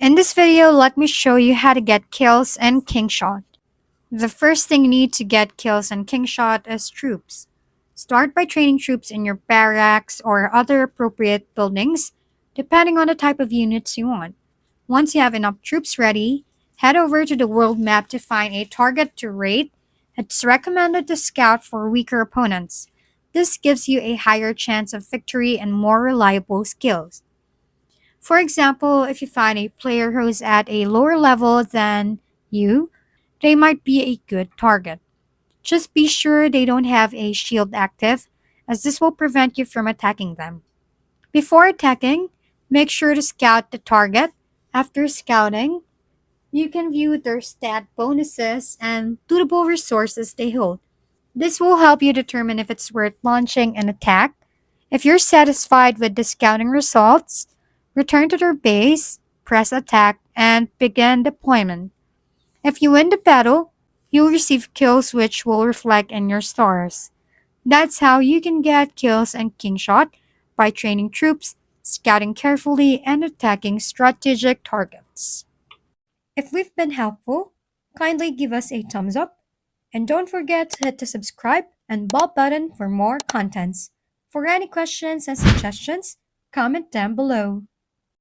In this video, let me show you how to get kills in Kingshot. The first thing you need to get kills in Kingshot is troops. Start by training troops in your barracks or other appropriate buildings, depending on the type of units you want. Once you have enough troops ready, head over to the world map to find a target to raid. It's recommended to scout for weaker opponents. This gives you a higher chance of victory and more reliable skills. For example, if you find a player who's at a lower level than you, they might be a good target. Just be sure they don't have a shield active, as this will prevent you from attacking them. Before attacking, make sure to scout the target. After scouting, you can view their stat bonuses and suitable resources they hold. This will help you determine if it's worth launching an attack. If you're satisfied with the scouting results, return to their base, press attack, and begin deployment. If you win the battle, you'll receive kills which will reflect in your stars. That's how you can get kills in Kingshot by training troops, scouting carefully, and attacking strategic targets. If we've been helpful, kindly give us a thumbs up and don't forget to hit the subscribe and bell button for more contents. For any questions and suggestions, comment down below.